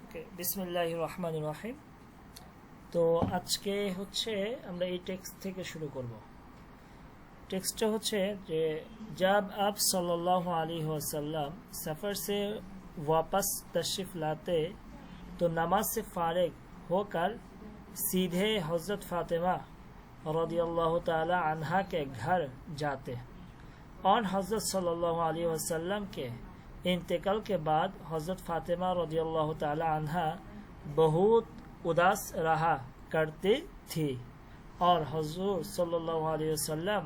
ওকে, বিসমিল্লাহির রহমানির রহিম। তো আজকে হচ্ছে আমরা এই টেক্সট থেকে শুরু করব। টেক্সটটা হচ্ছে যে जब आप सल्लल्लाहु अलैहि वसल्लम सफ़र से वापस तशरीफ़ लाते तो नमाज से फारिग होकर सीधे हज़रत फ़ातिमा रज़ियल्लाहु ताला अन्हा के घर जाते और हज़रत सल्लल्लाहु अलैहि वसल्लम के इंतकाल के बाद हज़रत फ़ातिमा रज़ियल्लाहु ताला अन्हा बहुत उदास रहा करती थी और हुज़ूर सल्लल्लाहु अलैहि वसल्लम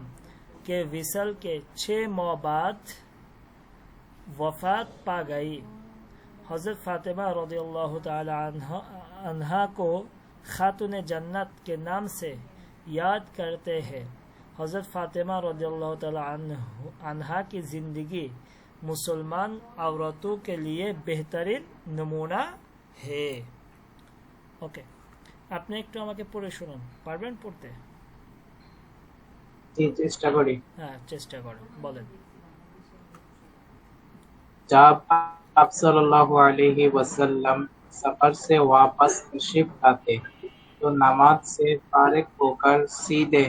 के विसल के 6 माह बाद वफ़ात पा गई। हज़रत फ़ातिमा रज़ियल्लाहु ताला अन्हा को खातून जन्नत के नाम से याद करते हैं। हज़रत फ़ातिमा रज़ियल्लाहु ताला अन्हा की ज़िंदगी मुसलमान औरतों के लिए बेहतरीन नमूना है। ओके, আপনি একটু আমাকে পড়ে শুনুন, পারবেন পড়তে? জি, চেষ্টা করি। হ্যাঁ, চেষ্টা করুন, বলেন। जब आप सल्लल्लाहु अलैहि वसल्लम सफर से वापस तशरीफ लाते तो नमाज से फारिग होकर सीधे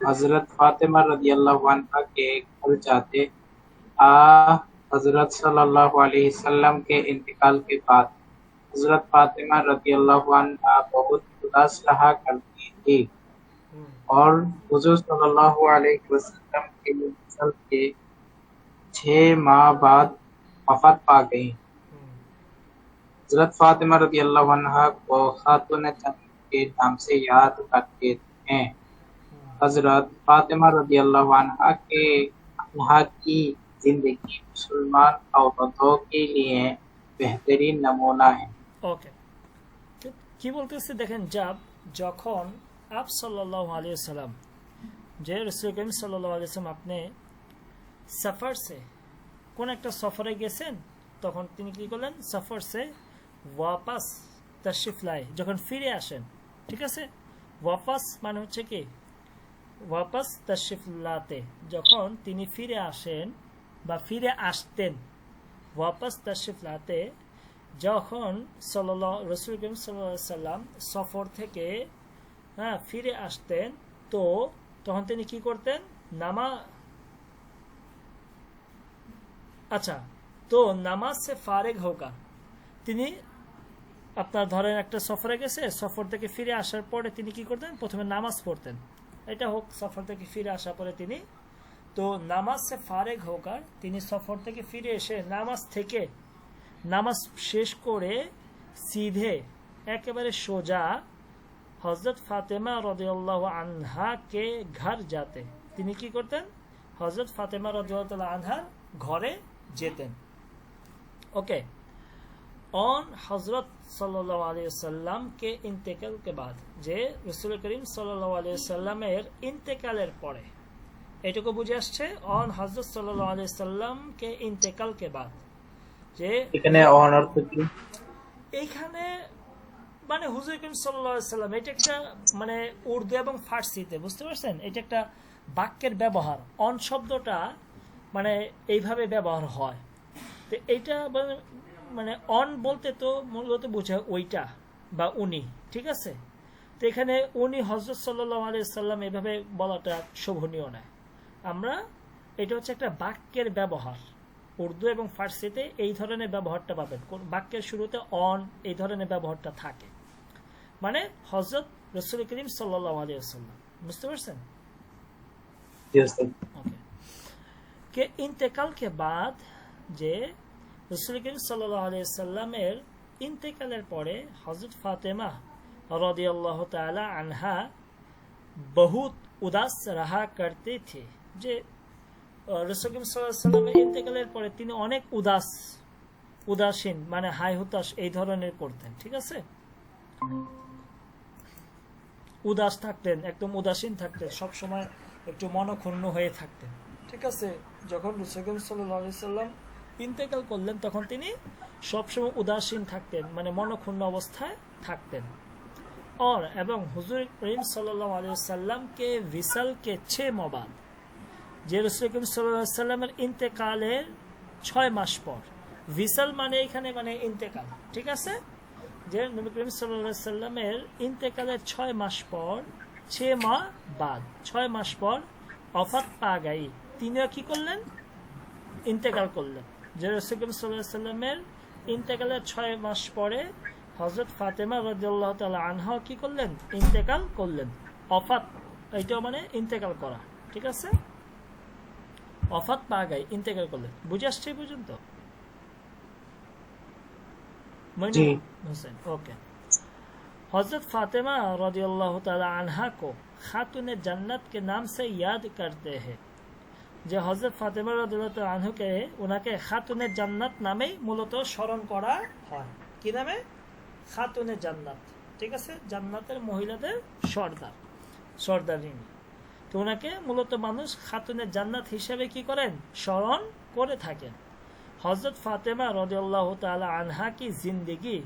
हजरत फातिमा रदियल्लाहु अन्हा के घर जाते। आ हजरत सल्लल्लाहु अलैहि वसल्लम के इंतकाल के बाद हजरत फातिमा रदियल्लाहु अन्हा बहुत उदास रहा करती थी और हुजूर सल्लल्लाहु अलैहि वसल्लम के विसल के 6 माह बाद वफात पा गई। हजरत फातिमा रज़ियल्लाहु अन्हा को खातून जन्नत के नाम से याद करते हैं। हजरत फातिमा रज़ियल्लाहु अन्हा की जिंदगी मुसलमान औरतों के लिए बेहतरीन नमूना है। ওকে, কি বলতেছে দেখেন, যখন আপ সাল্লাল্লাহু আলাইহি ওয়াসাল্লাম, যে রাসূল করিম সাল্লাল্লাহু আলাইহি ওয়াসাল্লাম আপনি সফর সে কোন একটা সফরে গেছেন, তখন তিনি কি করলেন? সফর সে ওয়াপাস তশরিফ লাই, যখন ফিরে আসেন, ঠিক আছে? ওয়াপাস মানে হচ্ছে কি ওয়াপাস তশরিফ লাতে, যখন তিনি ফিরে আসেন বা ফিরে আসতেন। ওয়াপাস তশরিফ লাতে যখন রাসূল করিম সাল্লাল্লাহু আলাইহি ওয়াসাল্লাম সফর থেকে ফিরে আসতেন, তো তখন তিনি কি করতেন? তো নামাজ সে ফারেগ হোকা, তিনি আপনার ধরেন একটা সফরে গেছে, সফর থেকে ফিরে আসার পরে তিনি কি করতেন? প্রথমে নামাজ পড়তেন। এটা হোক সফর থেকে ফিরে আসার পরে তিনি, তো নামাজ সে ফারেগ হোকার, তিনি সফর থেকে ফিরে এসে নামাজ শেষ করে সিধে একেবারে সোজা হযরত ফাতেমা রাদিয়াল্লাহু আনহা কে ঘর যাতে, তিনি কি করতেন? হযরত ফাতেমা রাদিয়াল্লাহু আনহার ঘরে যেতেন। ओके, और हजरत सल्लल्लाहु अलैहि वसल्लम के इंतकाल के बाद, যে রাসূল করিম সাল্লাল্লাহু আলাইহি ওয়াসাল্লামের ইন্তেকালের পরে, এটুকু বুঝে আসছে? অন হযরত সাল্লাল্লাহু আলাইহি ওয়াসাল্লাম কে ইন্তেকাল के बाद, যে এখানে অন অর্থ কি? এইখানে মানে হুজুর করিম সাল্লাল্লাহু আলাইহি ওয়াসাল্লাম, এটা একটা মানে উর্দু এবং ফার্সিতে, বুঝতে পারছেন? এটা একটা বাক্যের ব্যবহার। অন শব্দটা মানে এইভাবে ব্যবহার হয়। তো এইটা মানে অন বলতে তো মূলত বোঝায় ওইটা বা উনি, ঠিক আছে? তো এখানে উনি হযরত সাল্লাল্লাহু আলাইহি ওয়াসাল্লাম এভাবে বলাটা শোভনীয় নয়। আমরা এটা হচ্ছে একটা বাক্যের ব্যবহার। উর্দু এবং ফার্সিতে এই ধরনের ব্যবহারটা পাবেন, কোন বাক্যের শুরুতে অন এই ধরনের ব্যবহারটা থাকে, মানে হযরত রাসূল করিম সাল্লাল্লাহু আলাইহি ওয়াসাল্লাম, বুঝতে পারছেন? ওকে, কে ইন্তেকাল কে বাদ, যে রাসূল করিম সাল্লাল্লাহু আলাইহি ওয়াসাল্লামের ইন্তেকালের পরে হযরত ফাতেমা রাদিয়াল্লাহু তাআলা আনহা বহুত উদাস রাহা করতে থে, যে রাসূল করিম সাল্লাল্লাহু আলাইহি ওয়াসাল্লামের ইন্তেকালের পরে তিনি অনেক উদাসীন মানে হাই হুতাশ এই ধরনের করতেন, ঠিক আছে? উদাস থাকতেন, একদম উদাসীন থাকতেন, সব সময় একটু মনক্ষুণ্ণ হয়ে থাকতেন, ঠিক আছে? যখন রাসূল করিম সাল্লাল্লাহু আলাইহি ওয়াসাল্লাম ইন্তেকাল করলেন, তখন তিনি সবসময় উদাসীন থাকতেন, মানে মনক্ষুণ্ণ অবস্থায় থাকতেন। और এবং হুজুর করিম সাল্লাল্লাহু আলাইহি ওয়াসাল্লাম কে विसल के 6 माह बाद, যে রাসূল করিম সাল্লাল্লাহু আলাইহি ওয়াসাল্লামের ইন্তেকালের 6 মাস পর। विसल মানে এখানে মানে ইন্তেকাল, ঠিক আছে? যে নবী করিম সাল্লাল্লাহু আলাইহি সাল্লামের ইন্তেকালের 6 মাস পর 6 মাহ বাদ 6 মাস পর ওফাত পা গাই তিনিও কি করলেন ইন্তেকাল করলেন যে রাসূল করিম সাল্লাল্লাহু আলাইহি সাল্লামের ইন্তেকালের 6 মাস পরে হযরত ফাতেমা রাদিয়াল্লাহু তাআলা আনহা কি করলেন ইন্তেকাল করলেন ওফাত এটা মানে ইন্তেকাল করা ঠিক আছে ওফাত পা গাই ইন্তেকাল করলেন বুঝে আসছে পর্যন্ত जी हुसैन ओके हजरत फातिमा रदियल्लाहु ताला अन्हा को खातून जन्नत के नाम से याद करते हैं যে হযরত ফাতেমা রাদিয়াল্লাহু তাআলা আনহাকে ওনাকে খাতুনে জান্নাত নামেই মূলত স্মরণ করা হয় কি নামে খাতুনে জান্নাত ঠিক আছে জান্নাতের মহিলাদের সর্দারিনী তো ওনাকে মূলত মানুষ খাতুনে জান্নাত হিসেবে কি করেন স্মরণ করে থাকেন हजरत फातिमा रज़ियल्लाहु ताला अन्हा की जिंदगी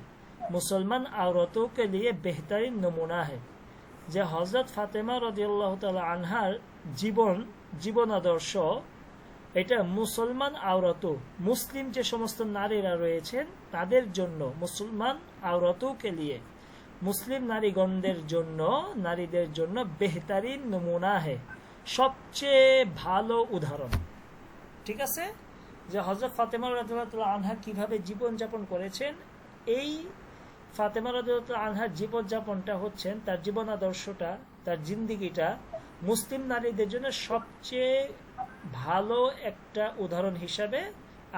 मुसलमान औरतों के लिए बेहतरीन नमूना है যে হযরত ফাতেমা রাদিয়াল্লাহু তাআলা আনহার জীবন আদর্শ এটা মুসলমান আওরাত মুসলিম যে সমস্ত নারীরা রয়েছেন তাদের জন্য মুসলমান আওরাতों के लिए মুসলিম নারীদের জন্য বেহতরিন নমুনা है সবচেয়ে ভালো উদাহরণ ঠিক আছে যে হযরত ফাতেমা রাদিয়াল্লাহু তাআলা আনহা কিভাবে জীবন যাপন করেছেন এই ফাতেমা রাদিয়াল্লাহু তাআলা আনহার জীবন যাপনটা হচ্ছেন তার জীবন আদর্শটা তার জিন্দেগিটা মুসলিম নারীদের জন্য সবচেয়ে ভালো একটা উদাহরণ হিসাবে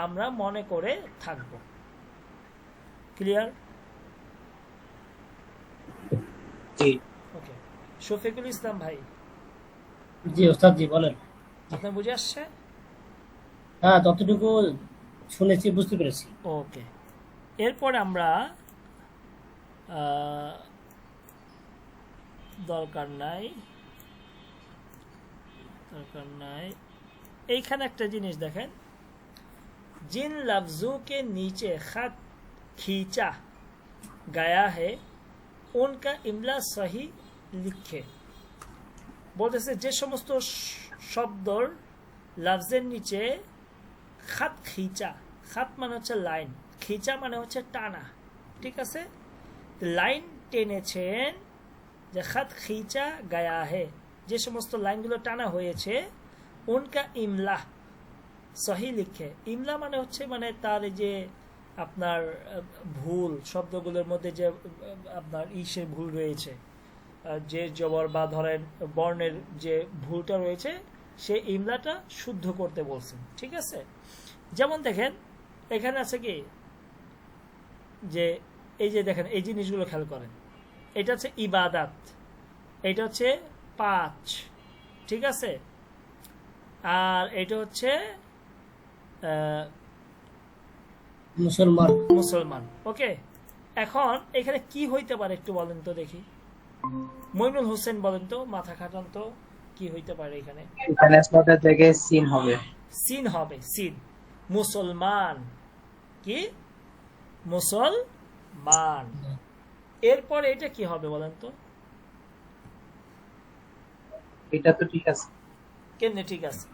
আমরা মনে করে থাকব ক্লিয়ার जी ওকে শফিকুল ইসলাম ভাই জি ওস্তাদ জি বলেন আপনার বুঝে আসছে হ্যাঁ যতটুকু শুনেছি বুঝতে পেরেছি ওকে এরপর আমরা দরকার নাই এইখানে একটা জিনিস দেখেন जिन लफ्जों के नीचे खत खींचा गया है उनका इमला सही लिखे বলতেছে যে সমস্ত শব্দর লফজের নিচে খাত খিচা খাত মানে হচ্ছে লাইন খিচা মানে হচ্ছে টানা ঠিক আছে লাইন টেনেছেন যে খাত খিচা গায়া হে যে সমস্ত লাইনগুলো টানা হয়েছে উনকা ইমলা সহি লিখে ইমলা মানে হচ্ছে মানে তার যে আপনার ভুল শব্দগুলোর মধ্যে যে আপনার ইসের ভুল রয়েছে যে জবর বা ধরেন বর্ণের যে ভুলটা রয়েছে সেই ইমলাটা শুদ্ধ করতে বলছেন ঠিক আছে যেমন দেখেন এখানে আছে কি যে এই যে দেখেন এই জিনিসগুলো খেয়াল করেন এটা হচ্ছে ইবাদাত এটা হচ্ছে 5 ঠিক আছে আর এটা হচ্ছে মুসলমান ওকে এখন এখানে কি হইতে পারে একটু বলেন তো দেখি মইনুল হোসেন বলেন তো মাথা খাটান তো কি হইতে পারে এখানে এখানে স্পটের জায়গায় সিন হবে সিন মুসলমান কি মুসলমান এরপর এটা কি হবে বলেন তো এটা তো ঠিক আছে কেন ঠিক আছে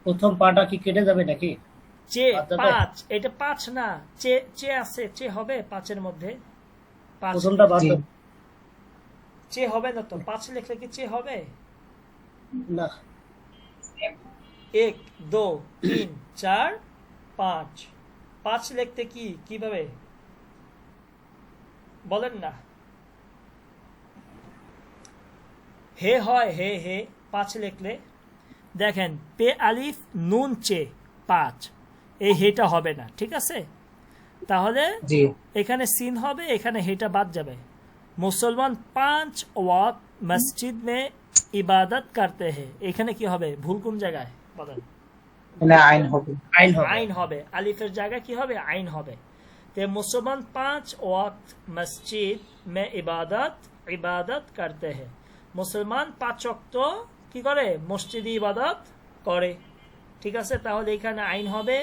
প্রথম পাটা কি কেটে যাবে নাকি চে 5 এটা 5 না চে আছে চে হবে 5 এর মধ্যে 5 প্রথমটা বাদ দাও চে হবে না তো 5 লিখলে কি চে হবে না 1 2 3 4 5 5 লিখতে কিভাবে বলেন না হে হয় হে 5 লিখলে দেখেন পে আলিফ নুন চে 5 এই হেটা হবে না ঠিক আছে তাহলে এখানে সিন হবে এখানে হেটা বাদ যাবে মুসলমান 5 ওয়াক্ত মসজিদ মে ইবাদত করতে हैं এখানে কি হবে ভুল কোন জায়গায় বলেন মানে আইন হবে আলিফের জায়গায় কি হবে আইন হবে তে মুসলমান 5 ওয়াক্ত মসজিদ মে ইবাদত করতে हैं মুসলমান 5 ওয়াক্ত কি করে মসজিদে ইবাদত করে ঠিক আছে তাহলে এখানে আইন হবে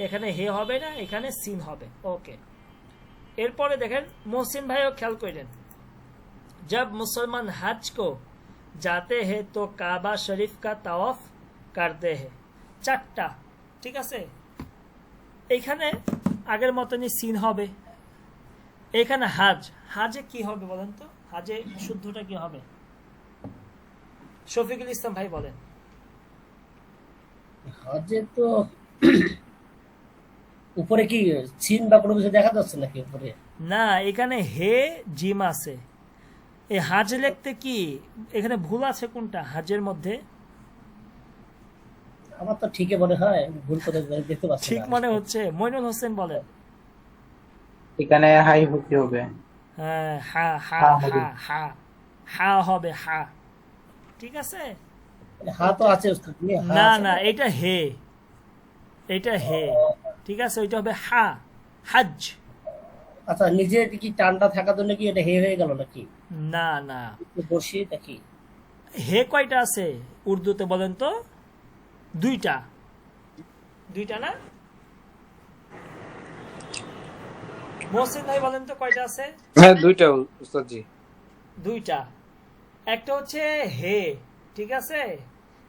এখানে হে হবে না এখানে সিন হবে ওকে এরপরে দেখেন মোহসিন ভাইও খেয়াল করেন जब मुसलमान हज को जाते हैं तो काबा शरीफ का तवाफ करते हैं 4টা ঠিক আছে এখানে আগের মতনই সিন হবে এখানে হাজ, হাজে কি হবে বলেন তো? হাজে শুদ্ধটা কি হবে? শফিকুল ইসলাম ভাই বলেন। হজে তো উপরে কি চিন বা কোনো কিছু দেখা যাচ্ছে নাকি উপরে? না, এখানে হে জিম আছে। এই হাজ লিখতে কি এখানে ভুল আছে কোনটা হাজের মধ্যে? আমার তো ঠিকই মনে হয়, ভুল করে দেখতে পাচ্ছি ঠিক না। মনে হচ্ছে। মইনুল হোসেন বলেন। এখানে হাই হতে হবে। হ্যাঁ, হা হা হা হবে। হা হা হা হবে, হা। ঠিক আছে। হা তো আছে উস্তাদ, হা না আছে না, এটা হে, এটা হে। ঠিক আছে, ওইটা হবে হা, হাজ। আচ্ছা, নিজে কি টানটা থাকার জন্য কি এটা হে হয়ে গেল নাকি? না না, বসি নাকি? হে কয়টা আছে উর্দুতে বলেন তো? দুইটা। দুইটা না? মহসিন ভাই বলেন তো কয়টা আছে? হ্যাঁ, দুইটা উস্তাদ জি। দুইটা। একটা হচ্ছে হে, ঠিক আছে,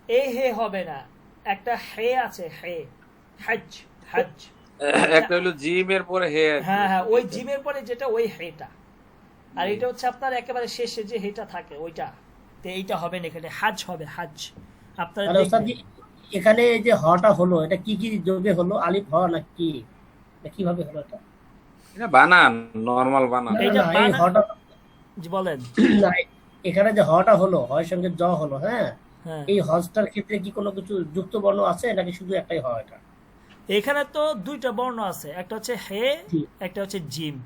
এই হে হবে না, একটা হে আছে, হে, হাজ, হাজ। একটা হলো জিমের পরে হে আর কি। হ্যাঁ হ্যাঁ, ওই জিমের পরে যেটা ওই হেটা, আর এটা হচ্ছে আপনার একেবারে শেষে যে হেটা থাকে ওইটা। তো এইটা হবে না, এখানে হাজ হবে, হাজ। আপনারা তাহলে উস্তাদ দেখবেন। এখানে এই যে হটা হলো, এটা কি কি যোগে হলো? আলিফ হ নাকি কিভাবে হলো এটা? এটা বানান, নরমাল বানান। না, এইটা না, এই বানান- হটা জি বলেন। না, এখানে যে হটা হলো, হয় সঙ্গে জ হলো, হ্যাঁ, হ্যাঁ, এই হজটার ক্ষেত্রে কি কোনো কিছু যুক্ত বর্ণ আছে নাকি শুধু একটাই হয় এটা? এখানে তো দুইটা বর্ণ আছে, একটা হচ্ছে হে, জি। একটা হচ্ছে জিম।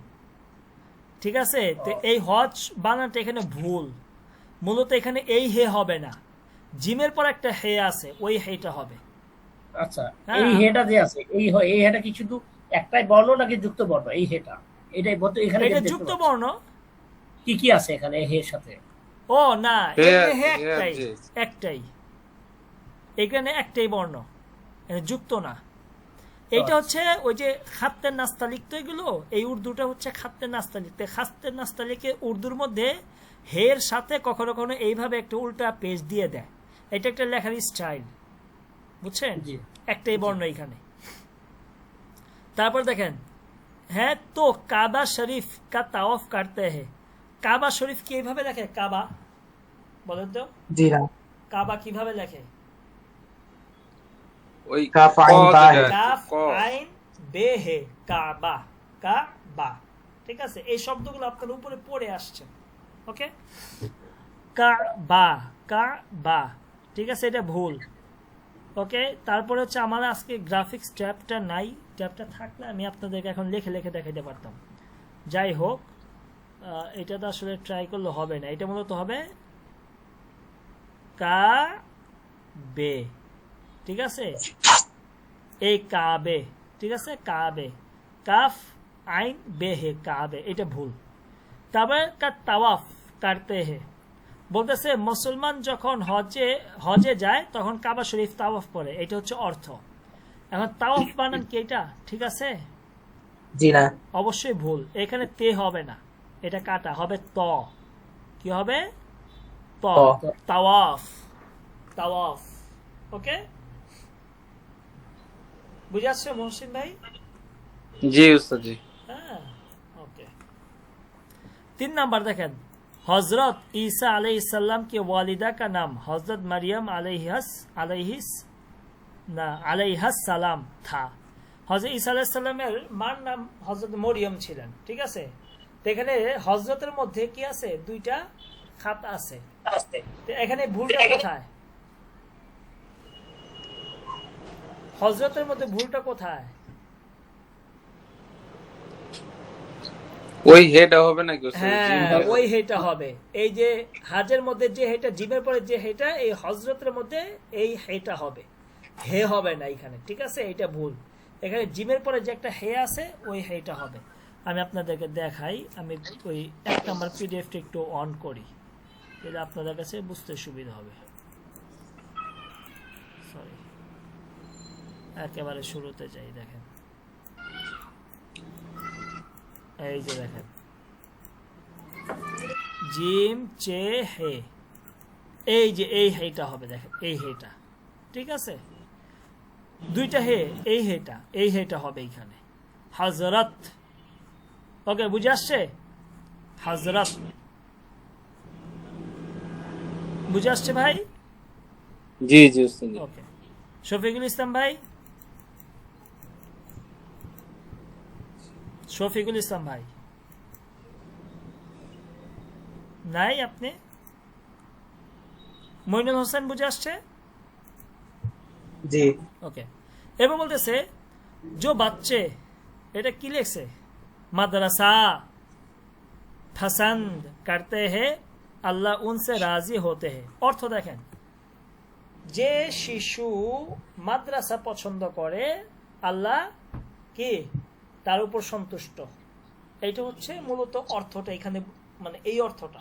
ঠিক আছে, তো এই হজ বানানটা এখানে ভুল। মূলত এখানে এই হে হবে না, জিমের পর একটা হে আছে, ওই হেটা হবে। আচ্ছা, হ্যাঁ। এই হেটা যে আছে, এই হেটা কি শুধু একটাই বর্ণ নাকি যুক্ত বর্ণ? এই হেটা, এটাই বলতে এখানে এটা দেখতে যুক্ত পাচ্ছি। বর্ণ। কি কি আছে এখানে এই হের সাথে? ও না, হে এখানে হে আছে, হে একটাই, আছে। একটাই, এখানে একটাই বর্ণ, এখানে যুক্ত না। এটা হচ্ছে ওই যে খাত্তের নাস্তা লিখতে এগুলো, এই উর্দুটা হচ্ছে খাত্তের নাস্তা লিখতে। খাত্তের নাস্তা লিখে উর্দুর মধ্যে হের সাথে কখনো কখনো এইভাবে একটা উল্টা পেজ দিয়ে দেয়। এটা একটা লেখার স্টাইল, বুঝছেন? জি। একটাই বর্ণ এখানে। তারপর দেখেন, হ্যাঁ, তো কাবা শরীফ কা তাওয়াফ করতে হে। কাবা শরীফ কি এইভাবে লেখে? কাবা বলেন তো, জি না। কাবা কিভাবে লেখে? ওই কাফ ক আইন বা যেটা হে। আর কি, কাফ ক। আইন বে হে, কাবা, কাবা। ঠিক আছে, এই শব্দগুলো আপনার উপরে পড়ে আসছে। ওকে, কাবা, কাবা। ঠিক আছে, এটা ভুল। ওকে, তারপরে হচ্ছে আমার আজকে গ্রাফিক্স ট্যাবটা নাই, ট্যাবটা থাকলে আমি আপনাদেরকে এখন লিখে লিখে দেখাইতে পারতাম। যাই হোক, এটা তো আসলে ট্রাই করলে হবে না। এটা মূলত হবে কা বে। ঠিক আছে, এই কাবে। ঠিক আছে, কাবে, কাফ আইন বে হে, কাবে। এটা ভুল। তারপরে কা তাওয়াফ করতে হে, বলতেছে মুসলমান যখন হজে যায় তখন কাবা শরীফ তাওয়াফ করে, এটা হচ্ছে অর্থ। এখন তাওয়াফ বানান কি এটা? ঠিক আছে, জি না। অবশ্যই ভুল। এখানে তে হবে না, এটা কাটা হবে ত। কি হবে? ত। ত। তাওয়াফ, তাওয়াফ। ওকে, বুঝে আসছে মহসিন ভাই? জি উস্তাদ জি। হ্যাঁ, ওকে। 3 নাম্বার দেখেন, हजरत ईसा अलैहिस्सलाम के वालिदा का नाम हजरत मरियम अलैहिस्सलाम था। হজরত ঈসা আলাইহিস সালামের মার নাম হজরত মরিয়ম ছিলেন। ঠিক আছে, তো এখানে হজরতের মধ্যে কি আছে? দুইটা খাত আছে। তো এখানে ভুলটা কোথায়? হজরতের মধ্যে ভুলটা কোথায়? ওই হেড হবে নাকি উস্তাদ? হ্যাঁ, জিম ওই হেটা হবে। এই যে হাজের মধ্যে যে হেটা, জিমের পরে যে হেটা, এই হজরতের মধ্যে এই হেটা হবে, হে হবে না এখানে। ঠিক আছে, এটা ভুল। এখানে জিমের পরে যে একটা হে আছে, ওই হেটা হবে। আমি আপনাদেরকে দেখাই, আমি ওই 1 নাম্বার পিডিএফটা একটু অন করি, এটা আপনাদের কাছে বুঝতে সুবিধা হবে। সরি, একেবারে শুরুতে যাই। দেখেন, এই যে দেখেন, জিম চে হে, এই যে এই হেটা হবে। দেখেন, এই হেটা। ঠিক আছে, দুইটা হে, এই হেটা হবে এখানে, হজরত। ওকে, বুঝে আসছে? হযরত বুঝে আসছে ভাই? জি জি উস্তাদ জি। ওকে, শফিকুল ইসলাম ভাই, শফিকুল ইসলাম ভাই নাই আপনি? মইনুল হোসেন বুঝে আসছে? जी ওকে, এবার বলতেছে जो बच्चे, এটা কি লেখছে? মাদ্রাসা पसंद करते हैं আল্লাহ उनसे राजी होते हैं। অর্থ দেখেন, যে শিশু মাদ্রাসা পছন্দ করে আল্লাহ কি তার উপর সন্তুষ্ট। এইটা হচ্ছে মূলত অর্থটা এখানে, মানে এই অর্থটা।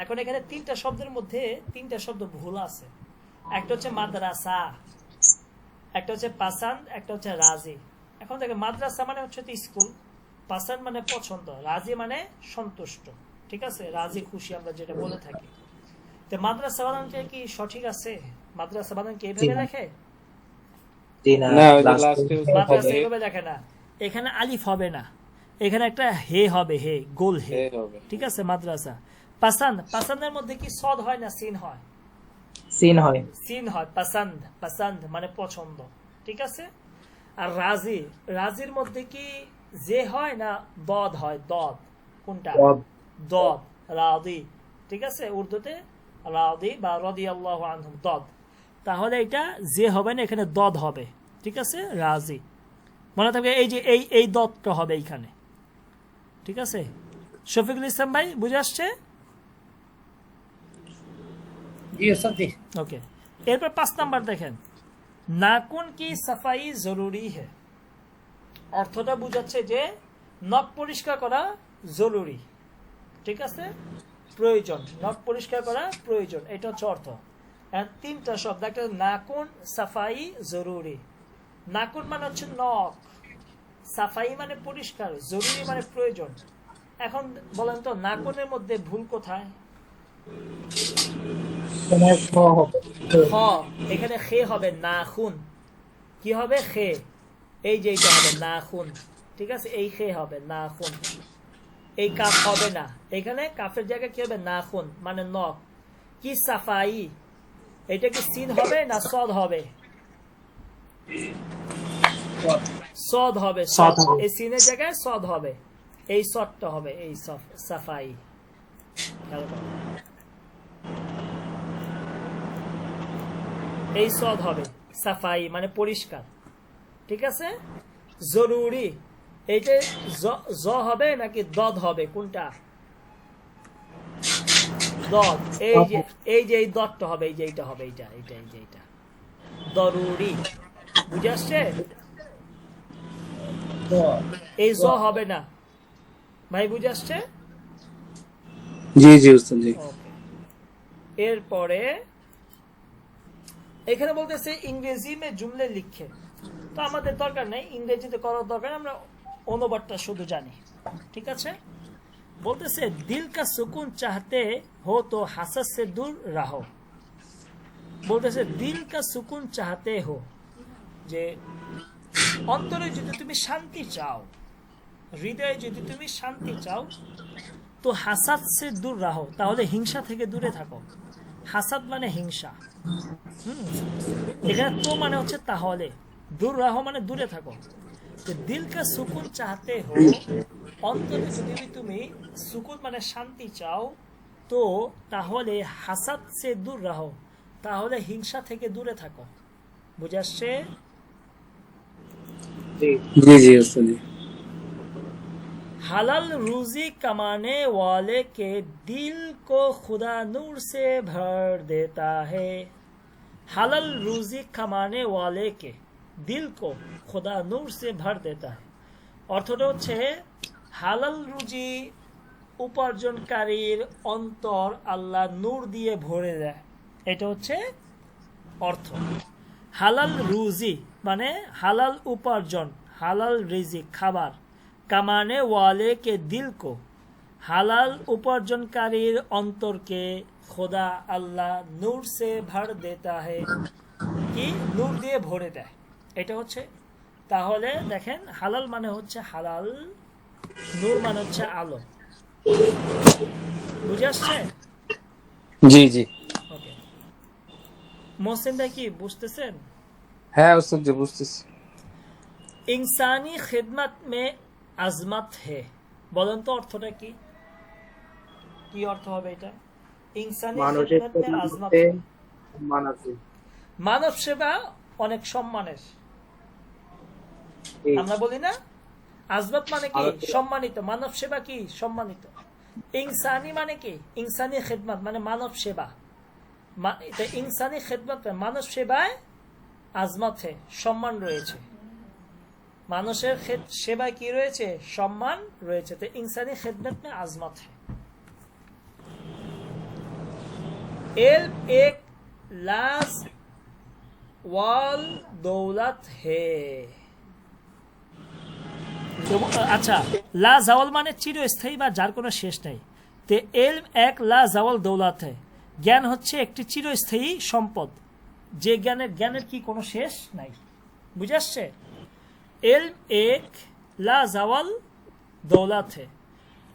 এখন এখানে তিনটা শব্দের মধ্যে তিনটা শব্দ ভুল আছে। একটা হচ্ছে মাদ্রাসা, একটা হচ্ছে পাসান, একটা হচ্ছে রাজি। এখন দেখেন, মাদ্রাসা মানে হচ্ছে স্কুল, পাসান মানে পছন্দ, রাজি মানে সন্তুষ্ট। ঠিক আছে, রাজি খুশি আমরা যেটা বলে থাকি। তো মাদ্রাসা বানানটা কি সঠিক আছে? মাদ্রাসা বানান কি এইভাবে লেখে? जी ना না ওই যে लास्ट লাস্টে উস্তাদ মাদ্রাসা হে এইভাবে লেখে না। এখানে আলিফ হবে না, এখানে একটা হে হবে, হে, গোল হে। হে হবে। ঠিক আছে, মাদ্রাসা। পাসান, পাসানের মধ্যে কি সদ হয় না সিন হয়? सीन है সিন হয়। পাসান্দ, পাসান্দ মানে পছন্দ। ঠিক আছে। আর রাজি, রাজির মধ্যে কি যে হয় না দদ হয়? দদ কোনটা? दद দদ, রাদি। ঠিক আছে, উর্দুতে রাদি বা রাদিয়াল্লাহু আনহুম, দদ। তাহলে এটা যে হবে না, এখানে দদ হবে। ঠিক আছে, রাজি মনে থাকবে। এই যে এই দদটা হবে এইখানে। ঠিক আছে, শফিকুল ইসলাম ভাই বুঝে আসছে? জি ওস্তাদ জি। ওকে, এরপর 5 নাম্বার দেখেন, নাকুন কি সাফাই জরুরি হে। অর্থটা বুঝাচ্ছে যে নখ পরিষ্কার করা জরুরি। ঠিক আছে, প্রয়োজন, নখ পরিষ্কার করা প্রয়োজন, এটা হচ্ছে অর্থ। এখন তিনটা শব্দ, একটা নাকুন সাফাই জরুরি। নাকুন মানে হচ্ছে নখ, সাফাই মানে পরিষ্কার, জরুরি মানে প্রয়োজন। এখন বলেন তো নাকুনের মধ্যে ভুল কোথায়? খ, এখানে খে হবে, নাখুন। কি হবে? খে। এই যে এইটা হবে নাখুন। ঠিক আছে, এই খে হবে নাখুন। এই কাফ হবে না, এখানে কাফের জায়গায় কি হবে? নাখুন মানে নখ। কি সাফাই, এটা কি সিন হবে না সদ হবে? সদ হবে, সদ সদ। হবে। এই সিনের জায়গায় সদ হবে, এই সদটা হবে, এই সাফাই। খেয়াল করো। এই সদ হবে, সাফাই মানে পরিষ্কার। ঠিক আছে, জরুরি, এইটা জ হবে নাকি দদ হবে? কোনটা? দদ। এই যে এই দদটা হবে, এই যে এইটা হবে, এইটা এইটা এই যে এইটা দরুরি। বুঝে আসছে? এই জ হবে না ভাই, বুঝে আসছে? জি জি উস্তাদ জি। ওকে, এরপরে এখানে বলতেছে ইংরেজি মে জুমলে লিখে। তো আমাদের দরকার নেই, ইংরেজিতে করার দরকার, আমরা অনুবাদটা শুধু জানি। ঠিক আছে, বলতেছে দিল কা সুকুন চাহতে হো তো হাসাত সে দূর রাহো। বলতেছে দিল কা সুকুন চাহতে হো, যে অন্তরে যদি তুমি শান্তি চাও, হৃদয়ে যদি তুমি শান্তি চাও, তো হাসাত সে দূর রাহো, তাহলে হিংসা থেকে দূরে থাকো। হাসাদ মানে হিংসা। এখানে তো মানে হচ্ছে তাহলে, দূর রাহো মানে দূরে থাকো। তো দিল কা সুকুন চাহতে হো, অন্তরে যদি তুমি সুকুন মানে শান্তি চাও, তো তাহলে হাসাদ সে দূর রাহো, তাহলে হিংসা থেকে দূরে থাকো। বুঝে আসছে? जी জি জি উস্তাদ জি। हलाल रूजी कमाने वाले के दिल को खुदा नूर से भर देता है। हलाल रूजी कमाने वाले के दिल को खुदा नूर से भर देता है। অর্থটা হচ্ছে হালাল রুজি উপার্জনকারীর অন্তর আল্লাহ নূর দিয়ে ভরে দেয়, এটা হচ্ছে অর্থ। হালাল রুজি মানে হালাল উপার্জন, হালাল রিজিক খাবার। কামানে ওয়ালে কে দিল কো, হালাল উপার্জনকারীর অন্তরকে খোদা আল্লাহ নূর সে ভর দেতা হে, কি নূর দিয়ে ভরে দেয়, এটা হচ্ছে। তাহলে দেখেন হালাল মানে হচ্ছে হালাল নূর মানে হচ্ছে আলো। বুঝে আসছে? জি জি। ওকে, মোহসিন ভাই কি বুঝতেছেন? হ্যাঁ ওস্তাদ জি বুঝতেছি। ইনসানি খিদমত মে আজমত হে, বলেন তো অর্থটা কি? কি অর্থ হবে এটা? ইনসানি মানুষের খিদমত মে আজমত খেদমতে হে, সম্মান আছে। মানব সেবা অনেক সম্মানের। জি, আমরা বলি না আজমত মানে কি? মানব সেবা। সম্মানিত। মানব সেবা কি? সম্মানিত। ইনসানি মানে কি? ইনসানি খিদমত মানে মানব সেবা। ইনসানি খিদমত মানব সেবায় আজমত হে, সম্মান রয়েছে। মানুষের সেবায় কি রয়েছে? সম্মান রয়েছে। তো ইনসানি খিদমত মে আজমত হে। इल्म एक लाज वाल दौलत है। আচ্ছা, লা জাওয়াল মানে চিরস্থায়ী বা যার কোনো শেষ নাই। তে এলম এক লা জাওয়াল দৌলত হয়, জ্ঞান হচ্ছে একটি চিরস্থায়ী সম্পদ, যে জ্ঞানের কি কোনো শেষ নাই। বুঝে আসছে? এলম এক লা জাওয়াল দৌলত হয়,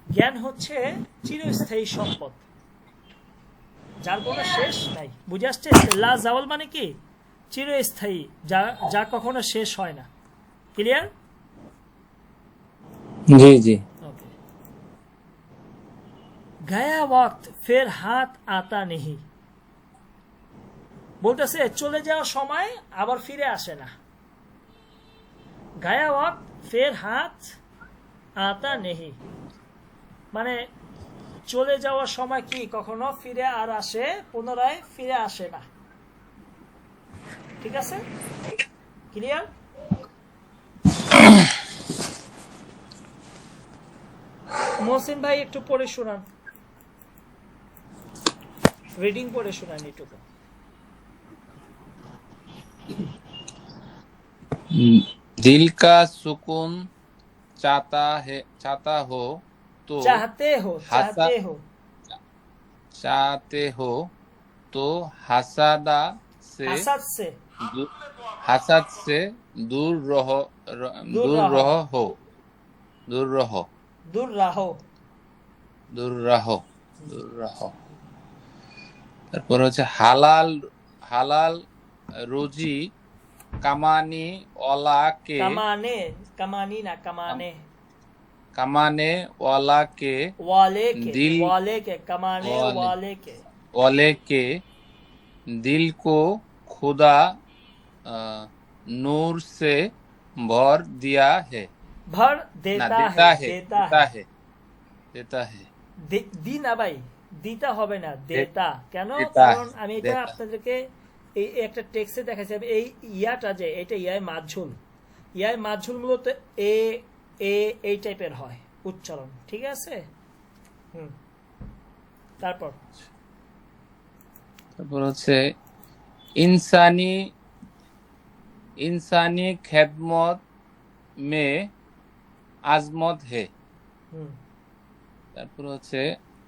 জ্ঞান হচ্ছে চিরস্থায়ী সম্পদ, যার কোনো শেষ নাই। বুঝে আসছে? লা জাওয়াল মানে কি? চিরস্থায়ী, যা কখনো শেষ হয় না। ক্লিয়ার? জি জি। ओके। गया वक्त फिर हाथ आता नहीं, বলতেছে চলে যাওয়ার সময় আবার ফিরে আসে না। গায়া ওয়াক্ত ফের হাত আতা নেহি মানে চলে যাওয়ার সময় কি কখনো ফিরে আর আসে, পুনরায় ফিরে আসে না। ঠিক আছে? ক্লিয়ার? মোহসিন ভাই একটু পড়ে শোনান, রিডিং পড়ে শোনান এটুকু। दिल का सुकून चाहता हो तो चाहते हो हसा चाहते हो चाहते हो तो हसादा से हसद से दू- हसद से दूर रहो दूर दूर रहो। रहो दूर रहो दूर रहो। दूर रहो दूर रहो। তারপর হচ্ছে হালাল হালাল রুজি কামানি ওয়ালাকে कमाने, कमानी ना कमाने, কামানে ওয়ালাকে वाले के, दिल वाले के, कमाने वाले वाले के, वाले के दिल को खुदा नूर से भर दिया है भर ना देता देता है, है देता देता है। है देता है দি না ভাই, দিতে হবে না, দেতা। কেন? দেতা, কারণ আমি এটা দেতা। আপনাদেরকে এই একটা টেক্সটে দেখাচ্ছি। এই ইয়াটা যে এটা ইয়াই মাঝুল, ইয়াই মাঝুল মূলত এ এ এই টাইপের হয় উচ্চারণ। ঠিক আছে? হুম, তারপর তারপর হচ্ছে इंसानी इंसानी खिदमत में आजमत है। হুম, তারপর হচ্ছে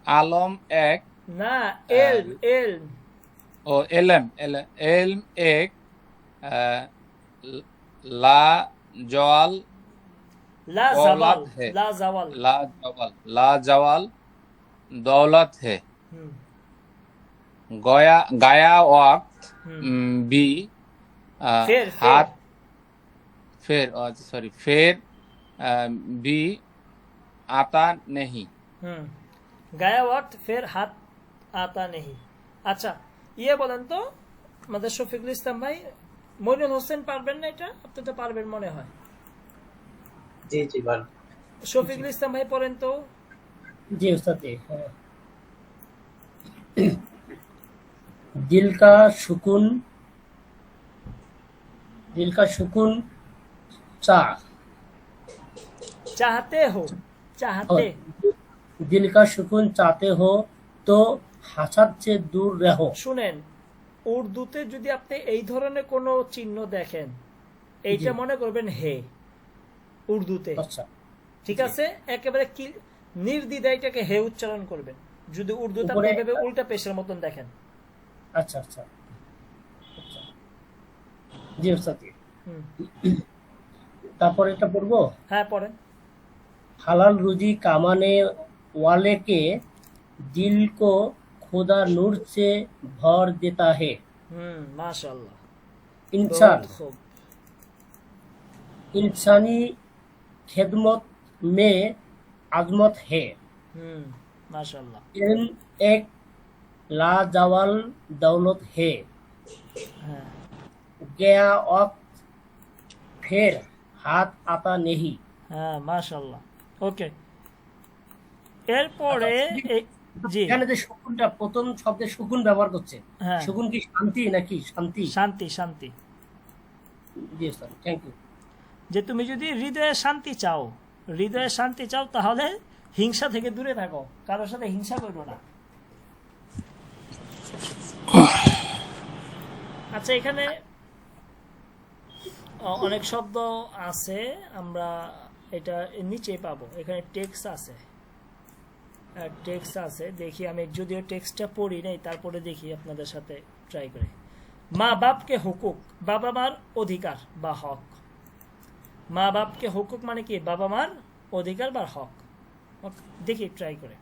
আলম এক না এলম, এলম ও এলম এলম এলম এক আহ, লা জওয়াল লা दौलत জাওয়াল, है লা জাওয়াল। ला जवाल दौलत है। হুম गया गया वक्त হুম भी ফের हाथ फिर सॉरी फिर भी आता नहीं। হুম গায়া ওয়াক্ত ফের হাত আতা নেহি। আচ্ছা, ইয়ে বলেন তো আমাদের শফিকুল ইসলাম ভাই, মইনুল হোসেন পারবেন না এটা? আপনি তো পারবেন মনে হয়। জি জি ভালো। শফিকুল ইসলাম ভাই পড়েন তো। जी उस्ताद जी। हाँ। दिल का सुकून, दिल का सुकून चाह চাহতে হো, और চাহতে। दिल का सुकून चाहते हो तो हसद से दूर रहो। শুনেন, উর্দুতে যদি আপনি এই ধরনের কোনো চিহ্ন দেখেন, এইটা জি। মনে করবেন হে উর্দুতে। अच्छा ঠিক আছে? একেবারে কি নির্দ্বিধায় এটাকে হে উচ্চারণ করবেন। যদি উর্দুতে আপনি উপরে এভাবে উল্টা পেশের মতন দেখেন। अच्छा अच्छा अच्छा। जी उस्ताद जी। হুম, তারপর এটা পড়বো। হ্যাঁ পড়েন। हलाल रुजी कमाने वाले के दिल को खुदा नूर से भर देता है। माशाल्लाह, इंसान बहुत खूब। इंसानी खिदमत में आजमत है। माशाल्लाह। इल्म एक लाजवाल दौलत है। হ্যাঁ, गया वक्त फिर हाथ आता नहीं। হ্যাঁ, মাশাল্লাহ। ওকে, এরপরে জি, এখানে যে শকুনটা প্রথম শব্দে শকুন ব্যবহার করছে, হ্যাঁ, শকুন কি শান্তি নাকি শান্তি? শান্তি, শান্তি। জি স্যার, থ্যাংক ইউ। যে তুমি যদি হৃদয়ে শান্তি চাও তাহলে হিংসা থেকে দূরে থাকো, কারোর সাথে হিংসা করো না। আচ্ছা, এখানে অনেক শব্দ আছে, আমরা এটা নিচে পাবো। এখানে টেক্সট আছে, দেখি আমি যদিও টেক্সটটা পড়ি নাই, তারপরে দেখি আপনাদের সাথে ট্রাই করে। মা বাপকে হুকুক, বাবা মার অধিকার বা হক। মা বাপকে হুকুক মানে কি? বাবা মার अधिकार व हक। देखिए ट्राई करें।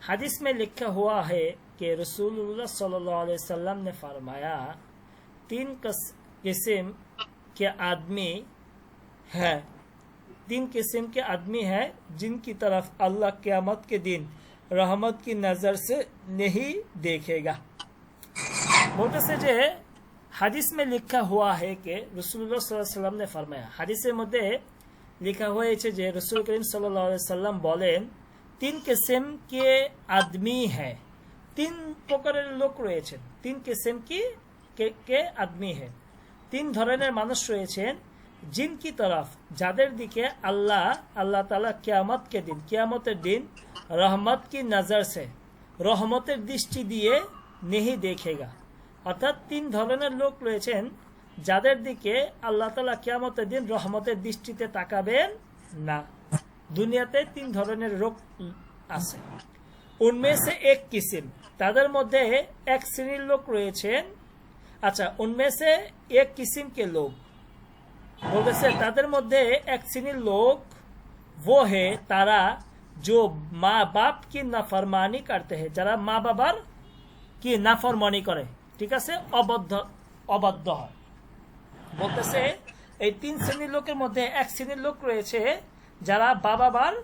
हदीस में लिखा हुआ है कि रसूलुल्लाह सल्लल्लाहु अलैहि वसल्लम ने फरमाया, 3 किस्म के आदमी है, 3 किस्म के आदमी है जिनकी तरफ अल्लाह क़यामत के दिन रहमत की नज़र से नहीं देखेगा। बोलते से जे हादिस में लिखा हुआ है कि रसूलुल्लाह सल्लल्लाहु अलैहि वसल्लम ने फरमाया, हादिसेर मध्य लिखा हुआ है जे रसूल करीम सल्लल्लाहु अलैहि वसल्लम बोलेन, 3 किस्म के आदमी है, 3 प्रकारेर लोक रयेछेन, 3 किस्म के आदमी है, 3 धरनेर मानुष रयेछेन, जिनकी तरफ जादेर दिके अल्लाह ताला कियामतेर दिन रहमत की नजर से रहमतेर दृष्टि दिए नहीं देखेगा। अर्थात 3 धरनेर लोक रयेछेन যাদের দিকে আল্লাহ তাআলা কিয়ামতের দিন রহমতের দৃষ্টিতে তাকাবেন না। দুনিয়াতে 3 ধরনের লোক আছে। उनमें से एक किस्म, তাদের মধ্যে এক শ্রেণীর লোক রয়েছেন। আচ্ছা, उनमें से एक किस्म के लोग বলতেছে তাদের মধ্যে এক শ্রেণীর লোক वो है তারা जो माँ बाप की नाफरमानी करते हैं, যারা মা বাবার কি নাফরমানি করে, ঠিক আছে, অবাধ্য হয়। বলতেছে এই 3 শ্রেণীর লোকের মধ্যে এক শ্রেণীর লোক রয়েছে যারা বাবা মার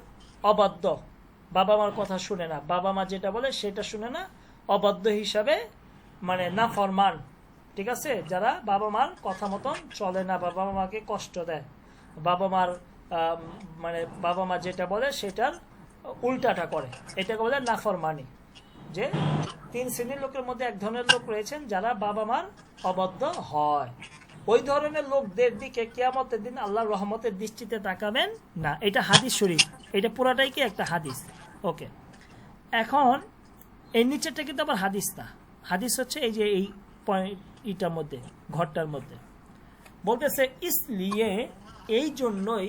অবাধ্য, বাবা মার কথা শুনে না, বাবা মা যেটা বলে সেটা শুনে না, অবাধ্য হিসাবে মানে নাফরমান, ঠিক আছে, যারা বাবা মার কথা মতন চলে না, বাবা মাকে কষ্ট দেয়, বাবা মার মানে বাবা মা যেটা বলে সেটার উল্টাটা করে, এটাকে বলে নাফরমানি। যে 3 শ্রেণীর লোকের মধ্যে এক ধরনের লোক রয়েছেন যারা বাবা মার অবাধ্য হয়। ওই ধরনের লোকদের দিকে কিয়ামতের দিন আল্লাহর রহমতের দৃষ্টিতে তাকাবেন না। এটা হাদিস শরীফ, এটা পুরাটাই কি একটা হাদিস। ওকে, এখন এই নিচেরটা কিন্তু আবার হাদিস না, হাদিস হচ্ছে এই যে এই পয়েন্টটার মধ্যে, ঘরটার মধ্যে বলতেছে, इसलिए এই জন্যই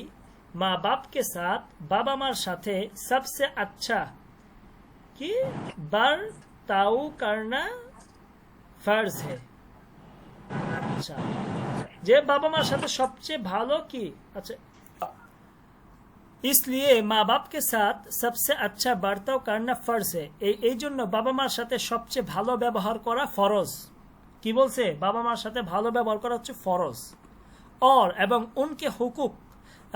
মা বাপকে সাথ, বাবা মার সাথে সবচেয়ে আচ্ছা কি बर्ताव करना फर्ज है। अच्छा, যে বাবা মার সাথে সবচেয়ে ভালো কি, আচ্ছা, इसलिए মা বাপকে সাথ সবচেয়ে আচ্ছা बर्ताव करना फर्ज है। এই জন্য বাবা মার সাথে সবচেয়ে ভালো ব্যবহার করা ফরজ। কি বলছে? বাবা মার সাথে ভালো ব্যবহার করা হচ্ছে ফরজ। और এবং उनके हुकूक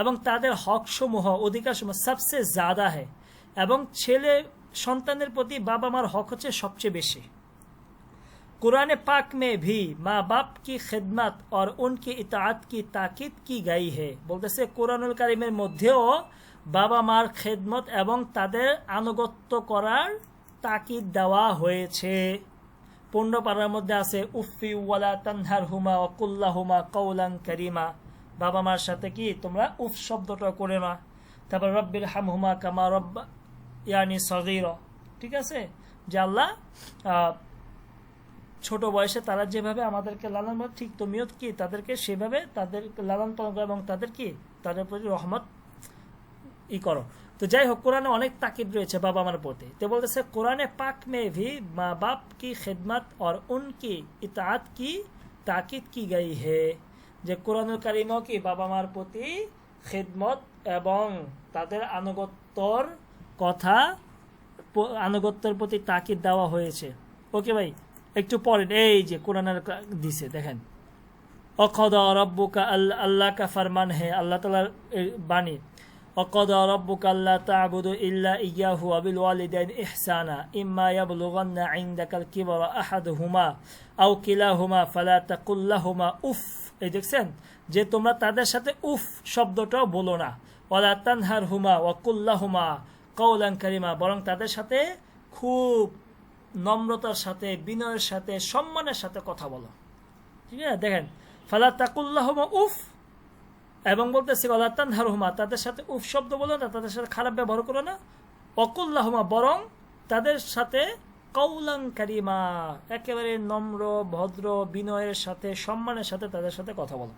এবং তাদের হক সমূহ, অধিকার সমূহ সবচেয়ে ज़्यादा है, এবং ছেলে সন্তানের প্রতি বাবা মার হক হচ্ছে সবচেয়ে বেশি। कुरान पाक में भी माँ बाप की खिदमत और उनकी इताअत की ताकीद की गई है। बोलते से कुरानुल कारिमेर मध्येও বাবা মার খেদমত এবং তাদের আনুগত্য করার তাকিদ দেওয়া হয়েছে। 15 পারার মধ্যে আছে উফি ওয়ালা তানহারহুমা ওয়া কুল্লাহুমা কওলান কারীমা, বাবা মার সাথে কি তোমরা উফ শব্দটা করে না। তারপর রব্বির হামহুমা কামা রব্বায়ানি সগীরা, ঠিক আছে, যে আল্লাহ ছোট বয়সে তারা যেভাবে আমাদেরকে লালন পালন, ঠিক তুমিও কি তাদেরকে সেভাবে তাদের লালন পালন করো এবং তাদের কি তাদের প্রতি রহমত করো। তো যাই হোক, কোরআনে অনেক তাকিদ রয়েছে বাবা মার প্রতি। তো বলতেছে কোরআনে পাক মে ভি মা বাপ কি খিদমত और उनकी इताअत की ताकीद की गई है, যে কোরআনুল কারীমেও কি বাবা মার প্রতি খিদমত এবং তাদের আনুগত্যের প্রতি তাকিদ দেওয়া হয়েছে। ওকে ভাই, একটু পরেন, এই যে কোরআনের দিছে দেখেন, অকদা রব্বুকা, আল্লাহ কা ফরমান হে, আল্লাহ তাআলার বাণী, অকদা রব্বুকা আল্লা তা'বুদু ইল্লা ইয়াহু ওয়া বিল ওয়ালিদাইনি ইহসানা ইম্মা ইয়াবলুগান্না ইনদাকাল কিবরা আহাদুহুমা আও কিলাহুমা ফালা তাকুল লাহুমা উফ। এই দেখছেন যে তোমরা তাদের সাথে উফ শব্দটাও বলো না, ওয়ালা তানহারহুমা ওয়া কুল লাহুমা কাওলান কারীমা, বরং তাদের সাথে খুব নম্রতার সাথে, বিনয়ের সাথে, সম্মানের সাথে কথা বলো। ঠিক আছে, দেখেন ফালা তাকুল্লাহুমা উফ, এবং বলতেছি ওয়ালা তানহারহুমা, তাদের সাথে উফ শব্দ বলো না, তাদের সাথে খারাপ ব্যবহার করো না, অকুল্লাহুমা, বরং তাদের সাথে কাওলান কারীমা, একেবারে নম্র ভদ্র বিনয়ের সাথে সম্মানের সাথে তাদের সাথে কথা বলো।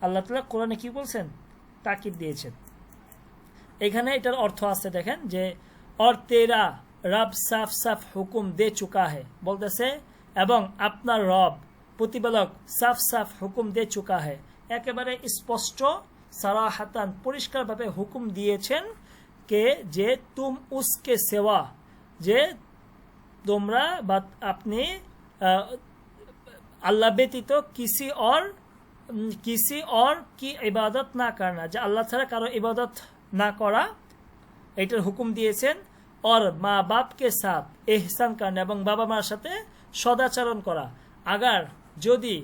আল্লাহ তাআলা কোরআনে কি বলছেন, তাকিদ দিয়েছেন। এখানে এটার অর্থ আছে দেখেন যে और तेरा रब साफ साफ हुकुम दे चुका है, বলতেছে এবং আপনার রব প্রতিপালক সাফ সাফ হুকুম দে চুকা है, একেবারে স্পষ্ট সারাহাতান পরিষ্কারভাবে হুকুম দিয়েছেন কে যে তুম উসকে সেवा, যে তোমরা বা আপনি আল্লাহ ব্যতীত किसी और की इबादत ना करना, যে আল্লাহ ছাড়া কারো ইবাদত না করা, এটার হুকুম দিয়েছেন। और माँ बाप के साथ एहसान करना, এবং বাবা মার সাথে সদাচরণ করা। अगर यदि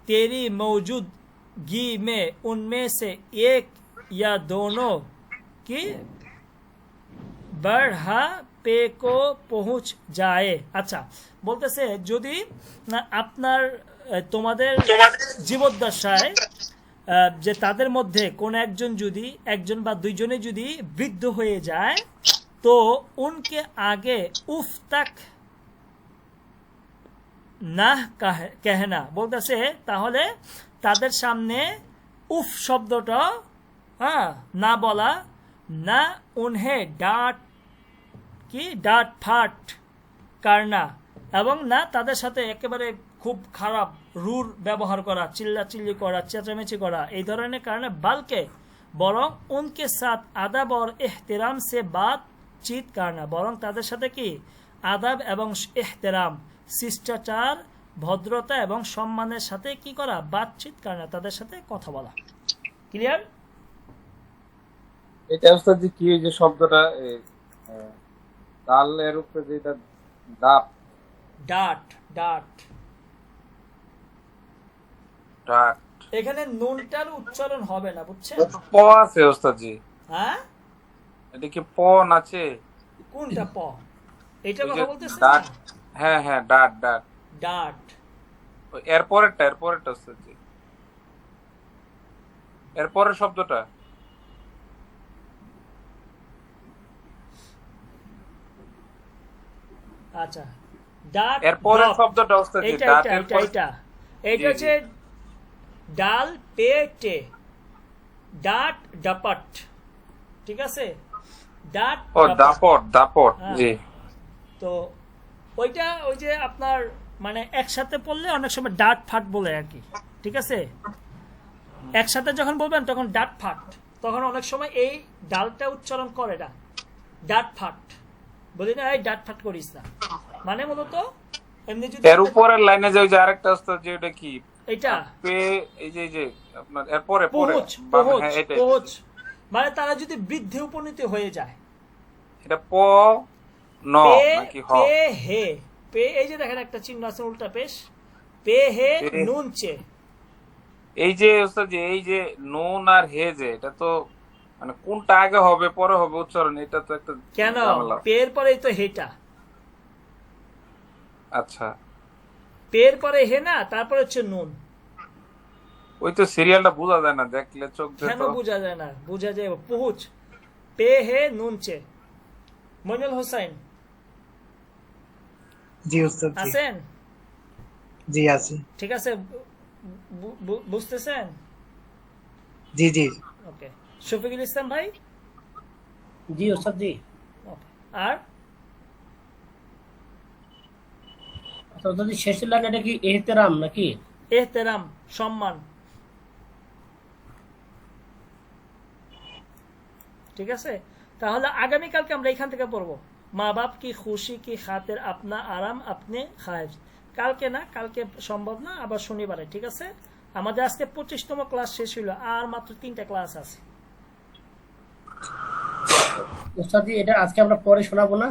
तेरी मौजूदगी में उनमें से एक या दोनों की बढ़ा पे को पहुंच जाए, আচ্ছা বলতেছে যদি না আপনার তোমাদের জীবদ্দশায় যে তাদের মধ্যে কোন একজন যদি, একজন বা দুইজনে যদি বৃদ্ধ হয়ে যায়, তো উনকে আগে উফ তাক না कहना, বলতেছে তাহলে তাদের সামনে উফ শব্দটা না বলা, না উনহে ডাঁট ফাট করনা, এবং না তাদের সাথে একেবারে খুব খারাপ রূঢ় ব্যবহার করা, চিল্লাচিল্লি করা, চেঁচামেচি করা, এই ধরনের কারণে, বালকে বরং উনকে সাথ আদাব और एहतराम से बातचीत करना, বরং তাদের সাথে কি আদাব এবং এহতেরাম, শিষ্টাচার, ভদ্রতা এবং সম্মানের সাথে কি করা, বাতচিত করা, তাদের সাথে কথা বলা। ক্লিয়ার? এটা উস্তাদ জি কি, যে শব্দটা ডাল এর উপরে যেটা ডাব, ডাট ডাট ডাট, এখানে নুনটার উচ্চারণ হবে না, বুঝছেন? প আছে উস্তাদ জি, হ্যাঁ এটা কি প আছে? কোনটা প? এটা ওই যে কথা বলতেছেন ডাট, না? হ্যাঁ হ্যাঁ ডাট ডাট, ডাট এরপরেরটা উস্তাদ জি, এরপরের শব্দটা আচ্ছা, ডাট এরপরের শব্দটা উস্তাদ জি, এটা ডাট এটা এরপর, এটা এটা জি, হচ্ছে ডাল পেটে, ডাট ডাপট, ঠিক আছে? ডাট ও ডাপট। দাপট হ্যাঁ। জি, তো ওইটা ওই যে আপনার মানে একসাথে পড়লে অনেক সময় ডাট ফাট বলে আর কি, ঠিক আছে? একসাথে যখন বলবেন তখন ডাট ফাট, তখন অনেক সময় এই ডালটা উচ্চারণ করে না, ডাট ফাট বলি না, এই ডাট ফাট করিস না, মানে মূলত এমনি যদি এর উপরের লাইনে যে ওই যে আরেকটা উস্তাদ জি, ওটা কি এটা পে, এই যে আপনার এরপরে পহুঁচ বাম, পহুঁচ হ্যাঁ এটাই, পহুঁচ, মানে তারা যদি বৃদ্ধি উপনীত হয়ে যায়, এটা প ন পে নাকি হ? পে হে, পে এই যে দেখেন একটা চিহ্ন আছে উল্টা পেশ, পে হে পে। নুন চে, এই যে উস্তাদ জি, এই যে নুন আর হে, যে এটা তো মানে কোনটা আগে হবে পরে হবে উচ্চারণ, এটা তো একটা কেন ঝামেলা। পের পরেই তো হেটা, আচ্ছা, পের পরে হে না, তারপরে হচ্ছে নুন। ওই তো সিরিয়ালটা বোঝা যায় না, দেখলে চোখ দিয়ে কেন তো। বোঝা যায় না? বোঝা যায়, পহুঁচ পে হে নুন চে। মইনুল হোসেন জি উস্তাদ জি, আছেন? জি আছি, ঠিক আছে, বুঝতেছেন? জি জি, ওকে। শফিকুল ইসলাম ভাই? জি ওস্তাদ জি। ওকে। আর আচ্ছা ওস্তাদ জি, শেষের লাইন এটা কি এহতেরাম নাকি? এহতেরাম, সম্মান। ঠিক আছে? তাহলে আগামীকালকে আমরা এখান থেকে পড়বো মা বাপ কি খুশি কি খাতের আপনা আরাম আপনি খায়ের। কালকে না, কালকে সম্ভব না, আবার শনিবারে। ঠিক আছে? আমাদের আজকে 25তম ক্লাস শেষ হইল, আর মাত্র 3টা ক্লাস আছে। ওস্তাদ জি, এটা আজকে আমরা পরে শোনাবো না?